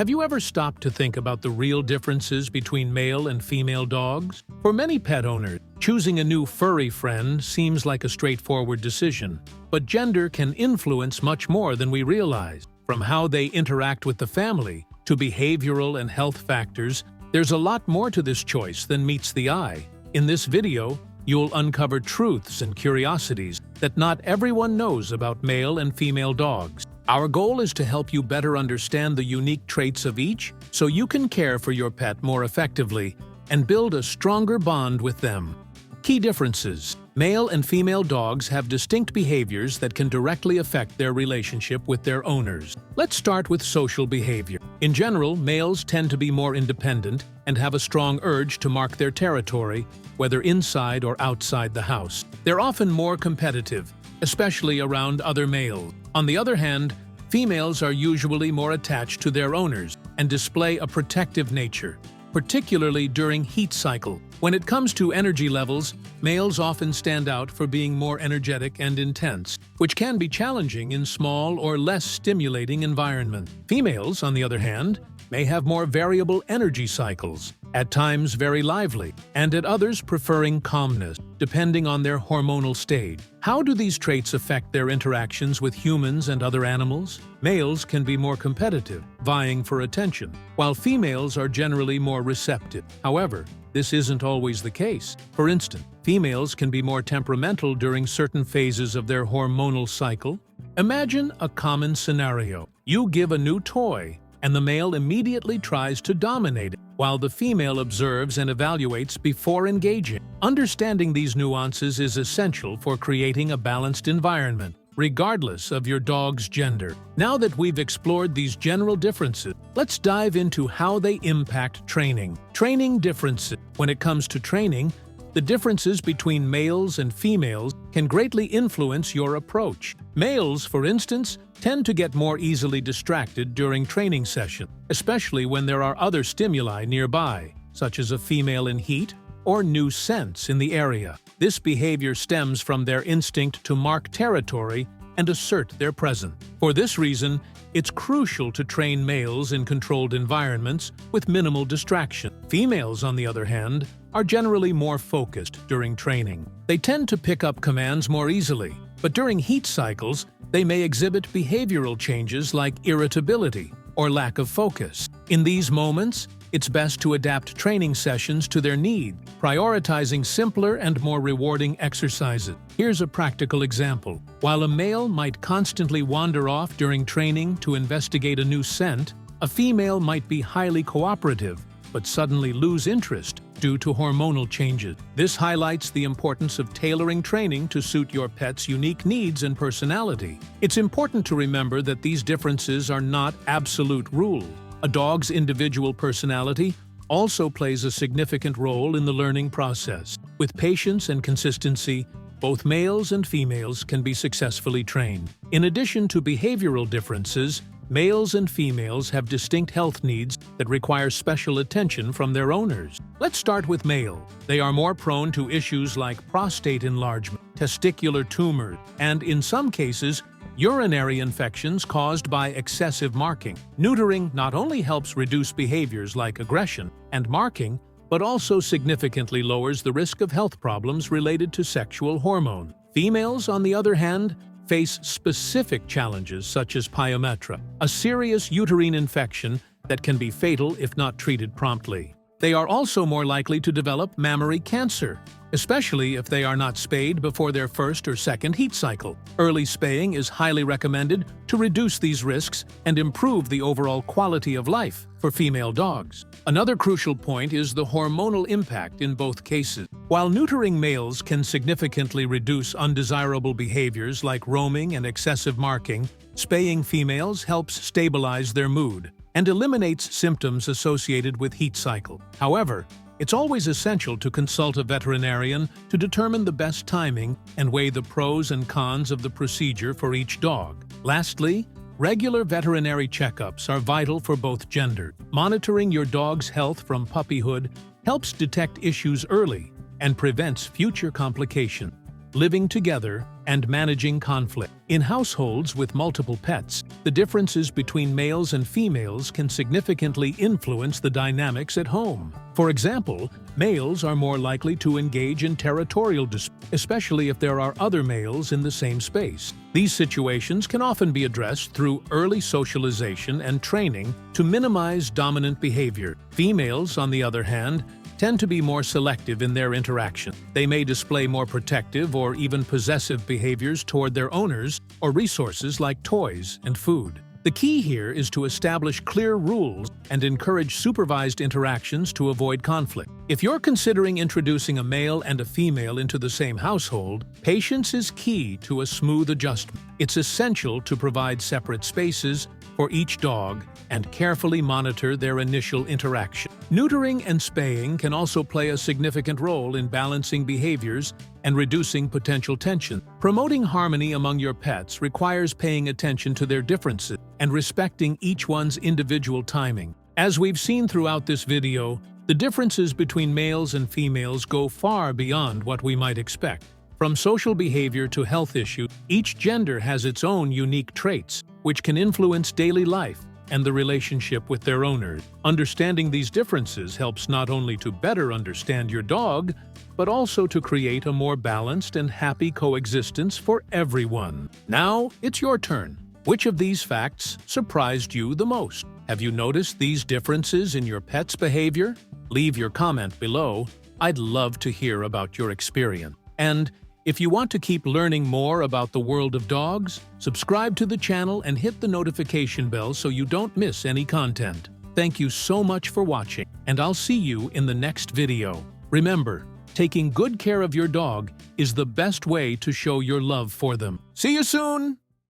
Have you ever stopped to think about the real differences between male and female dogs? For many pet owners, choosing a new furry friend seems like a straightforward decision. But gender can influence much more than we realize. From how they interact with the family to behavioral and health factors, there's a lot more to this choice than meets the eye. In this video, you'll uncover truths and curiosities that not everyone knows about male and female dogs. Our goal is to help you better understand the unique traits of each so you can care for your pet more effectively and build a stronger bond with them. Key differences. Male and female dogs have distinct behaviors that can directly affect their relationship with their owners. Let's start with social behavior. In general, males tend to be more independent and have a strong urge to mark their territory, whether inside or outside the house. They're often more competitive, especially around other males. On the other hand, females are usually more attached to their owners and display a protective nature, particularly during heat cycle. When it comes to energy levels, males often stand out for being more energetic and intense, which can be challenging in small or less stimulating environments. Females, on the other hand, may have more variable energy cycles, at times very lively, and at others preferring calmness, depending on their hormonal stage. How do these traits affect their interactions with humans and other animals? Males can be more competitive, vying for attention, while females are generally more receptive. However, this isn't always the case. For instance, females can be more temperamental during certain phases of their hormonal cycle. Imagine a common scenario. You give a new toy, and the male immediately tries to dominate it, while the female observes and evaluates before engaging. Understanding these nuances is essential for creating a balanced environment, regardless of your dog's gender. Now that we've explored these general differences, let's dive into how they impact training. Training differences. When it comes to training, the differences between males and females can greatly influence your approach. Males, for instance, tend to get more easily distracted during training sessions, especially when there are other stimuli nearby, such as a female in heat or new scents in the area. This behavior stems from their instinct to mark territory and assert their presence. For this reason, it's crucial to train males in controlled environments with minimal distraction. Females, on the other hand, are generally more focused during training. They tend to pick up commands more easily, but during heat cycles, they may exhibit behavioral changes like irritability or lack of focus. In these moments, it's best to adapt training sessions to their needs, prioritizing simpler and more rewarding exercises. Here's a practical example. While a male might constantly wander off during training to investigate a new scent, a female might be highly cooperative but suddenly lose interest due to hormonal changes. This highlights the importance of tailoring training to suit your pet's unique needs and personality. It's important to remember that these differences are not absolute rules. A dog's individual personality also plays a significant role in the learning process. With patience and consistency, both males and females can be successfully trained. In addition to behavioral differences, males and females have distinct health needs that require special attention from their owners. Let's start with male. They are more prone to issues like prostate enlargement, testicular tumors, and in some cases, urinary infections caused by excessive marking. Neutering not only helps reduce behaviors like aggression and marking, but also significantly lowers the risk of health problems related to sexual hormone. Females, on the other hand, face specific challenges such as pyometra, a serious uterine infection that can be fatal if not treated promptly. They are also more likely to develop mammary cancer, especially if they are not spayed before their first or second heat cycle. Early spaying is highly recommended to reduce these risks and improve the overall quality of life for female dogs. Another crucial point is the hormonal impact in both cases. While neutering males can significantly reduce undesirable behaviors like roaming and excessive marking, spaying females helps stabilize their mood and eliminates symptoms associated with heat cycle. However, it's always essential to consult a veterinarian to determine the best timing and weigh the pros and cons of the procedure for each dog. Lastly, regular veterinary checkups are vital for both genders. Monitoring your dog's health from puppyhood helps detect issues early and prevents future complications. living together, and managing conflict. In households with multiple pets, the differences between males and females can significantly influence the dynamics at home. For example, males are more likely to engage in territorial disputes, especially if there are other males in the same space. These situations can often be addressed through early socialization and training to minimize dominant behavior. Females, on the other hand, tend to be more selective in their interaction. They may display more protective or even possessive behaviors toward their owners or resources like toys and food. The key here is to establish clear rules and encourage supervised interactions to avoid conflict. If you're considering introducing a male and a female into the same household, patience is key to a smooth adjustment. It's essential to provide separate spaces for each dog and carefully monitor their initial interaction. Neutering and spaying can also play a significant role in balancing behaviors and reducing potential tension. Promoting harmony among your pets requires paying attention to their differences and respecting each one's individual timing. As we've seen throughout this video, the differences between males and females go far beyond what we might expect. From social behavior to health issues, each gender has its own unique traits, which can influence daily life and the relationship with their owners. Understanding these differences helps not only to better understand your dog, but also to create a more balanced and happy coexistence for everyone. Now, it's your turn. Which of these facts surprised you the most? Have you noticed these differences in your pet's behavior? Leave your comment below. I'd love to hear about your experience. And if you want to keep learning more about the world of dogs, subscribe to the channel and hit the notification bell so you don't miss any content. Thank you so much for watching, and I'll see you in the next video. Remember, taking good care of your dog is the best way to show your love for them. See you soon!